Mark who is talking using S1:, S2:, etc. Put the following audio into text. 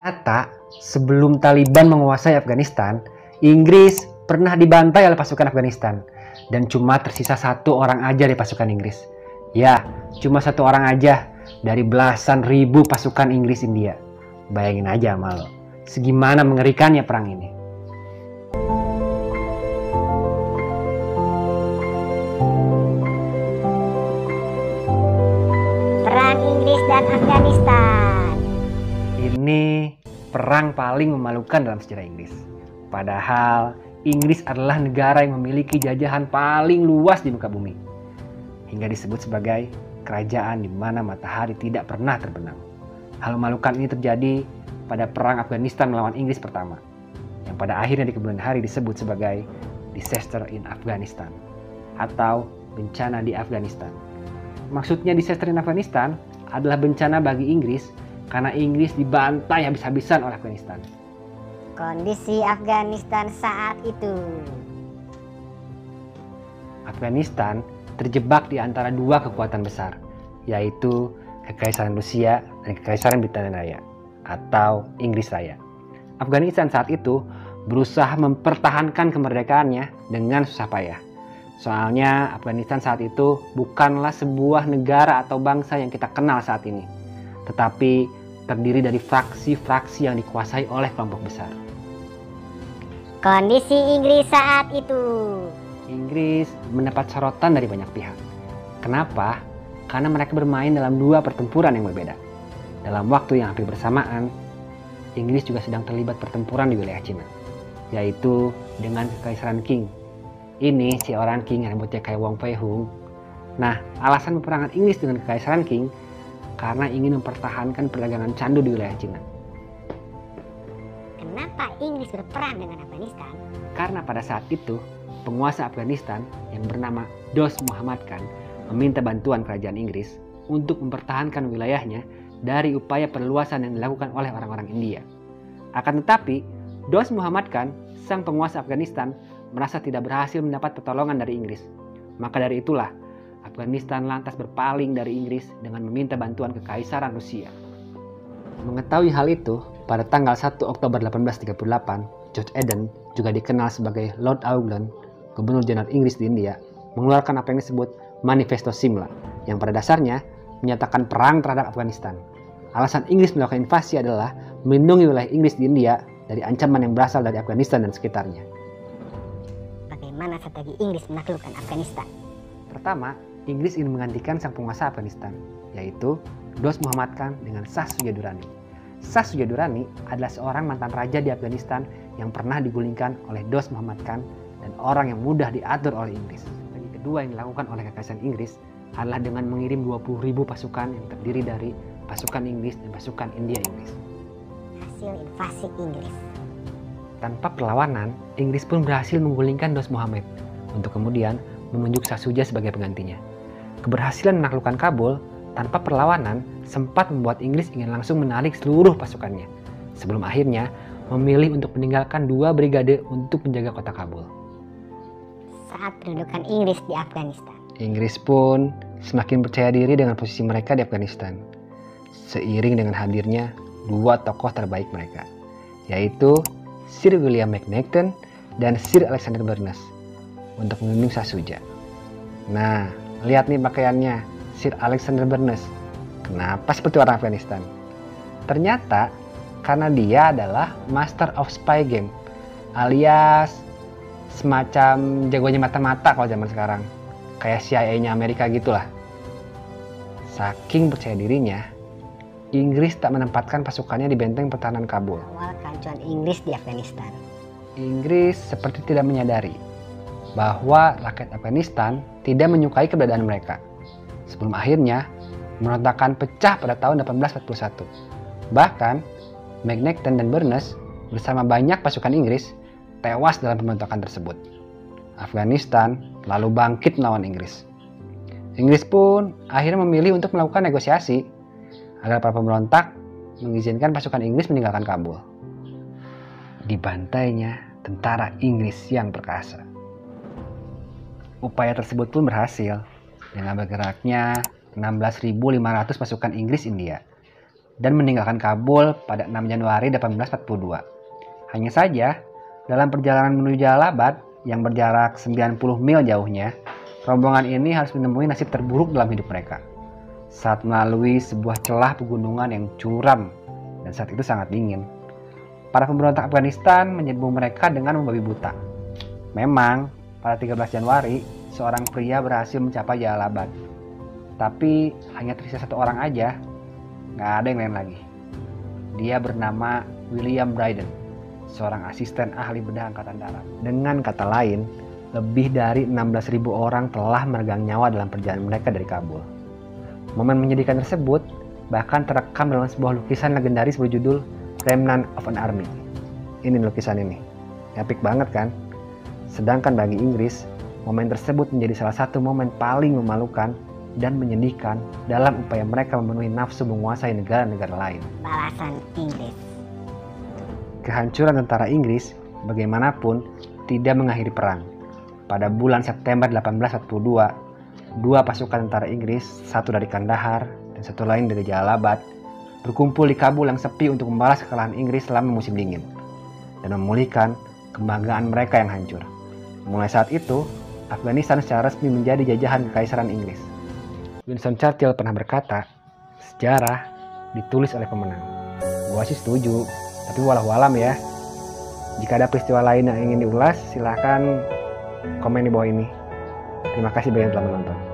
S1: Ternyata sebelum Taliban menguasai Afghanistan, Inggris pernah dibantai oleh pasukan Afghanistan dan cuma tersisa satu orang aja dari pasukan Inggris. Ya, cuma satu orang aja dari belasan ribu pasukan Inggris India. Bayangin aja malu, segimana mengerikannya perang ini.
S2: Perang Inggris dan Afghanistan.
S1: Ini perang paling memalukan dalam sejarah Inggris. Padahal Inggris adalah negara yang memiliki jajahan paling luas di muka bumi. Hingga disebut sebagai kerajaan di mana matahari tidak pernah terbenam. Hal memalukan ini terjadi pada perang Afghanistan melawan Inggris pertama, yang pada akhirnya di kemudian hari disebut sebagai Disaster in Afghanistan atau bencana di Afghanistan. Maksudnya disaster in Afghanistan adalah bencana bagi Inggris karena Inggris dibantai habis-habisan oleh Afghanistan.
S2: Kondisi Afghanistan saat itu.
S1: Afghanistan terjebak di antara dua kekuatan besar, yaitu Kekaisaran Rusia dan Kekaisaran Britania Raya atau Inggris Raya. Afghanistan saat itu berusaha mempertahankan kemerdekaannya dengan susah payah. Soalnya Afghanistan saat itu bukanlah sebuah negara atau bangsa yang kita kenal saat ini, tetapi terdiri dari fraksi-fraksi yang dikuasai oleh kelompok besar.
S2: Kondisi Inggris saat itu.
S1: Inggris mendapat sorotan dari banyak pihak. Kenapa? Karena mereka bermain dalam dua pertempuran yang berbeda. Dalam waktu yang hampir bersamaan, Inggris juga sedang terlibat pertempuran di wilayah Cina, yaitu dengan Kekaisaran Qing. Ini si orang Qing yang rambutnya kayak Wong Fei Hung. Nah, alasan peperangan Inggris dengan Kekaisaran Qing karena ingin mempertahankan perdagangan candu di wilayah Cina.
S2: Kenapa Inggris berperang dengan Afghanistan?
S1: Karena pada saat itu, penguasa Afghanistan yang bernama Dost Muhammad Khan meminta bantuan kerajaan Inggris untuk mempertahankan wilayahnya dari upaya perluasan yang dilakukan oleh orang-orang India. Akan tetapi, Dost Muhammad Khan, sang penguasa Afghanistan, merasa tidak berhasil mendapat pertolongan dari Inggris. Maka dari itulah, Afghanistan lantas berpaling dari Inggris dengan meminta bantuan Kekaisaran Rusia. Mengetahui hal itu, pada tanggal 1 Oktober 1838, George Eden, juga dikenal sebagai Lord Auckland, Gubernur Jenderal Inggris di India, mengeluarkan apa yang disebut Manifesto Simla, yang pada dasarnya menyatakan perang terhadap Afghanistan. Alasan Inggris melakukan invasi adalah melindungi wilayah Inggris di India dari ancaman yang berasal dari Afghanistan dan sekitarnya.
S2: Bagaimana strategi Inggris menaklukkan Afghanistan?
S1: Pertama, Inggris ingin menggantikan sang penguasa Afghanistan, yaitu Dost Muhammad Khan dengan Shah Shuja Durrani. Shah Shuja Durrani adalah seorang mantan raja di Afghanistan yang pernah digulingkan oleh Dost Muhammad Khan dan orang yang mudah diatur oleh Inggris. Strategi kedua yang dilakukan oleh Kekaisaran Inggris adalah dengan mengirim 20.000 pasukan yang terdiri dari pasukan Inggris dan pasukan India Inggris.
S2: Hasil invasi Inggris.
S1: Tanpa perlawanan, Inggris pun berhasil menggulingkan Dost Muhammad untuk kemudian menunjuk Shah Shuja sebagai penggantinya. Keberhasilan menaklukkan Kabul tanpa perlawanan sempat membuat Inggris ingin langsung menarik seluruh pasukannya, sebelum akhirnya memilih untuk meninggalkan 2 brigade untuk menjaga kota Kabul.
S2: Saat pendudukan Inggris di Afghanistan.
S1: Inggris pun semakin percaya diri dengan posisi mereka di Afghanistan, seiring dengan hadirnya 2 tokoh terbaik mereka, yaitu Sir William McNaughton dan Sir Alexander Burnes, untuk membimbing Shah Shuja. Nah, lihat nih pakaiannya, Sir Alexander Burnes. Kenapa seperti orang Afghanistan? Ternyata karena dia adalah Master of Spy Game, alias semacam jagonya mata-mata kalau zaman sekarang. Kayak CIA-nya Amerika gitulah. Saking percaya dirinya, Inggris tak menempatkan pasukannya di benteng pertahanan Kabul.
S2: Awal kehancuran Inggris di Afghanistan.
S1: Inggris seperti tidak menyadari bahwa rakyat Afghanistan tidak menyukai keberadaan mereka. Sebelum akhirnya pemberontakan pecah pada tahun 1841. Bahkan McNaughton dan Burnes bersama banyak pasukan Inggris tewas dalam pemberontakan tersebut. Afghanistan lalu bangkit melawan Inggris. Inggris pun akhirnya memilih untuk melakukan negosiasi agar para pemberontak mengizinkan pasukan Inggris meninggalkan Kabul. Dibantainya tentara Inggris yang perkasa. Upaya tersebut pun berhasil dengan bergeraknya 16.500 pasukan Inggris India. dan meninggalkan Kabul pada 6 Januari 1842. Hanya saja, dalam perjalanan menuju Jalalabad yang berjarak 90 mil jauhnya, rombongan ini harus menemui nasib terburuk dalam hidup mereka saat melalui sebuah celah pegunungan yang curam dan saat itu sangat dingin. Para pemberontak Afghanistan menyerbu mereka dengan membabi buta. Memang, pada 13 Januari, seorang pria berhasil mencapai Jalalabad. Tapi hanya tersisa satu orang aja, nggak ada yang lain lagi. Dia bernama William Dryden, seorang asisten ahli bedah angkatan darat. Dengan kata lain, lebih dari 16.000 orang telah meregang nyawa dalam perjalanan mereka dari Kabul. Momen menyedihkan tersebut bahkan terekam dalam sebuah lukisan legendaris berjudul Remnant of an Army. Ini lukisan ini, epic banget kan? Sedangkan bagi Inggris, momen tersebut menjadi salah satu momen paling memalukan dan menyedihkan dalam upaya mereka memenuhi nafsu menguasai negara-negara lain.
S2: Balasan Inggris.
S1: Kehancuran tentara Inggris bagaimanapun tidak mengakhiri perang. Pada bulan September 1842, dua pasukan tentara Inggris, satu dari Kandahar dan satu lain dari Jalalabad, berkumpul di Kabul yang sepi untuk membalas kekalahan Inggris selama musim dingin dan memulihkan kebanggaan mereka yang hancur. Mulai saat itu, Afghanistan secara resmi menjadi jajahan Kekaisaran Inggris. Winston Churchill pernah berkata, sejarah ditulis oleh pemenang. Gua sih setuju, tapi walau-alam ya. Jika ada peristiwa lain yang ingin diulas, silahkan komen di bawah ini. Terima kasih bagi yang telah menonton.